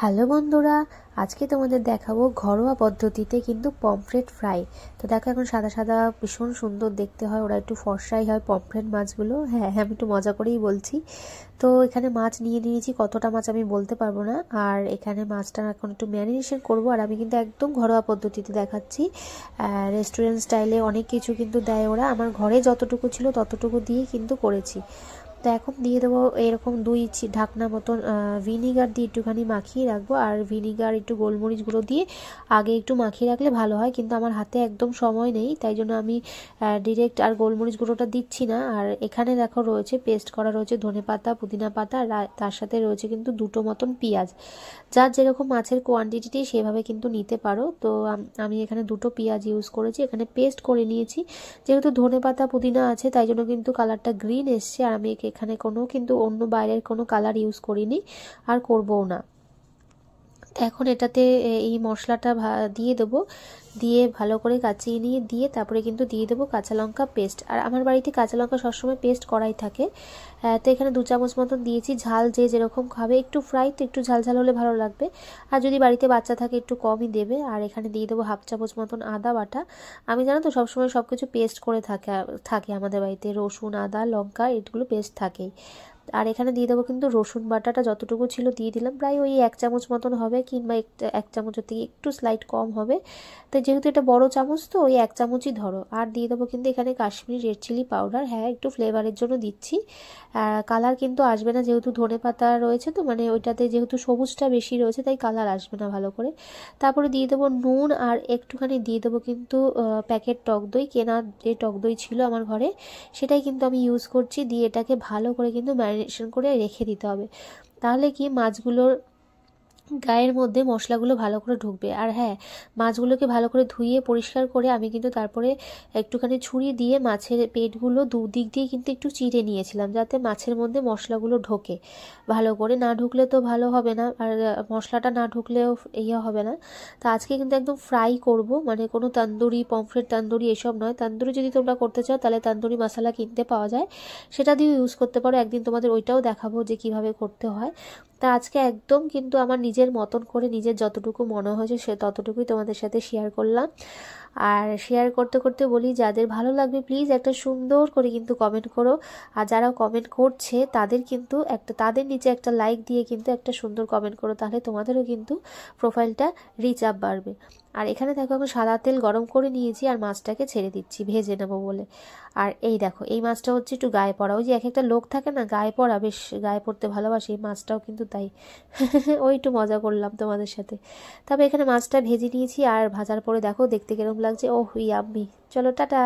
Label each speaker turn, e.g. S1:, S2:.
S1: Hello বন্ধুরা, আজকে তোমাদের দেখাবো ঘরোয়া পদ্ধতিতে কিন্তু পমফ্রেট ফ্রাই। তো দেখো, এখন সাদা সাদা ভীষণ সুন্দর দেখতে হয়, ওরা একটু ফর্সাই হয় পমফ্রেট মাছগুলো। হ্যাঁ, আমি একটু মজা করেই বলছি। তো এখানে মাছ নিয়ে নিয়েছি, কতটা মাছ আমি বলতে পারবো না। আর এখানে মাছটা এখন একটু ম্যারিনেশন করবো। আর আমি কিন্তু একদম ঘরোয়া পদ্ধতিতে দেখাচ্ছি। রেস্টুরেন্ট স্টাইলে অনেক কিছু কিন্তু দেয় ওরা, আমার ঘরে যতটুকু ছিল ততটুকু দিয়ে কিন্তু করেছি। তো এখন দিয়ে দেবো এরকম দুই ঢাকনা মতন ভিনিগার দিয়ে একটুখানি মাখিয়ে রাখবো। আর ভিনিগার একটু গোলমরিচ গুঁড়ো দিয়ে আগে একটু মাখিয়ে রাখলে ভালো হয়, কিন্তু আমার হাতে একদম সময় নেই, তাই জন্য আমি ডিরেক্ট আর গোলমরিচ গুঁড়োটা দিচ্ছি না। আর এখানে দেখো রয়েছে পেস্ট করা রয়েছে ধনেপাতা, পুদিনা পাতা, আর তার সাথে রয়েছে কিন্তু দুটো মতন পেঁয়াজ। যার যেরকম মাছের কোয়ান্টিটি সেভাবে কিন্তু নিতে পারো। তো আমি এখানে দুটো পেঁয়াজ ইউজ করেছি, এখানে পেস্ট করে নিয়েছি। যেহেতু ধনেপাতা পুদিনা আছে তাই জন্য কিন্তু কালারটা গ্রিন এসছে। আর আমি এখানে কোনো কিন্তু অন্য বাইরের কোনো কালার ইউজ করিনি আর করবও না। এখন এটাতে এই মশলাটা দিয়ে দেবো, দিয়ে ভালো করে কাচিয়ে নিয়ে দিয়ে তারপরে কিন্তু দিয়ে দেবো কাঁচা লঙ্কা পেস্ট। আর আমার বাড়িতে কাঁচা লঙ্কা সবসময় পেস্ট করাই থাকে। তো এখানে 2 চামচ মতন দিয়েছি। ঝাল যে যেরকম খাবে, একটু ফ্রাই তো একটু ঝাল ঝাল হলে ভালো লাগবে। আর যদি বাড়িতে বাচ্চা থাকে একটু কমই দেবে। আর এখানে দিয়ে দেবো 1/2 চামচ মতন আদা বাটা। আমি জানো তো সবসময় সব কিছু পেস্ট করে থাকে আমাদের বাড়িতে, রসুন আদা লঙ্কা এগুলো পেস্ট থাকেই। আর এখানে দিয়ে দেবো কিন্তু রসুন বাটাটা যতটুকু ছিল দিয়ে দিলাম, প্রায় ওই 1 চামচ মতন হবে, কিংবা 1 চামচের থেকে একটু স্লাইট কম হবে। তো যেহেতু এটা বড় চামচ তো ওই 1 চামচই ধরো। আর দিয়ে দেবো কিন্তু এখানে কাশ্মীরি রেড চিলি পাউডার, হ্যাঁ একটু ফ্লেভারের জন্য দিচ্ছি। কালার কিন্তু আসবে না, যেহেতু ধনে পাতা রয়েছে, তো মানে ওইটাতে যেহেতু সবুজটা বেশি রয়েছে তাই কালার আসবে না ভালো করে। তারপরে দিয়ে দেবো নুন, আর একটুখানি দিয়ে দেবো কিন্তু প্যাকেট টক দই, কেনা যে টক দই ছিল আমার ঘরে সেটাই কিন্তু আমি ইউজ করছি। দিয়ে এটাকে ভালো করে কিন্তু ম্যারিনেশন করে রেখে দিতে হবে, তাহলে কি মাছগুলোর গায়ের মধ্যে মশলাগুলো ভালো করে ঢুকবে। আর হ্যাঁ, মাছগুলোকে ভালো করে ধুয়ে পরিষ্কার করে আমি কিন্তু তারপরে একটুখানি ছুরি দিয়ে মাছের পেটগুলো দুদিক দিয়ে কিন্তু একটু চিড়ে নিয়েছিলাম, যাতে মাছের মধ্যে মশলাগুলো ঢোকে ভালো করে। না ঢুকলে তো ভালো হবে না, আর মশলাটা না ঢুকলেও ইয়ে হবে না। তো আজকে কিন্তু একদম ফ্রাই করব, মানে কোনো তান্দুরি পমফ্রেট তান্দুরি এসব নয়। তান্দুরি যদি তোমরা করতে চাও তাহলে তান্দুরি মশলা কিনতে পাওয়া যায়, সেটা দিয়েও ইউজ করতে পারো। একদিন তোমাদের ওইটাও দেখাবো যে কিভাবে করতে হয়। তা আজকে একদম কিন্তু আমার নিজের মতন করে নিজের যতটুকু মনে হয়েছে সে ততটুকুই তোমাদের সাথে শেয়ার করলাম। আর শেয়ার করতে করতে বলি, যাদের ভালো লাগবে প্লিজ একটা সুন্দর করে কিন্তু কমেন্ট করো। আর যারা কমেন্ট করছে তাদের কিন্তু তাদের নিচে একটা লাইক দিয়ে কিন্তু একটা সুন্দর কমেন্ট করো, তাহলে তোমাদেরও কিন্তু প্রোফাইলটা রিচ আপ বাড়বে। আর এখানে দেখো আমি সাদা তেল গরম করে নিয়েছি আর মাছটাকে ছেড়ে দিচ্ছি ভেজে নেবো বলে। আর এই দেখো, এই মাছটা হচ্ছে একটু গায়ে পড়া, ওই যে এক একটা লোক থাকে না গায়ে পড়া, বেশ গায়ে পড়তে ভালোবাসে, এই মাছটাও কিন্তু তাই। ওই একটু মজা করলাম তোমাদের সাথে। তবে এখানে মাছটা ভেজে নিয়েছি, আর ভাজার পরে দেখো দেখতে কিরকম লাগছে। ওহ ইয়াম্মি। চলো টাটা।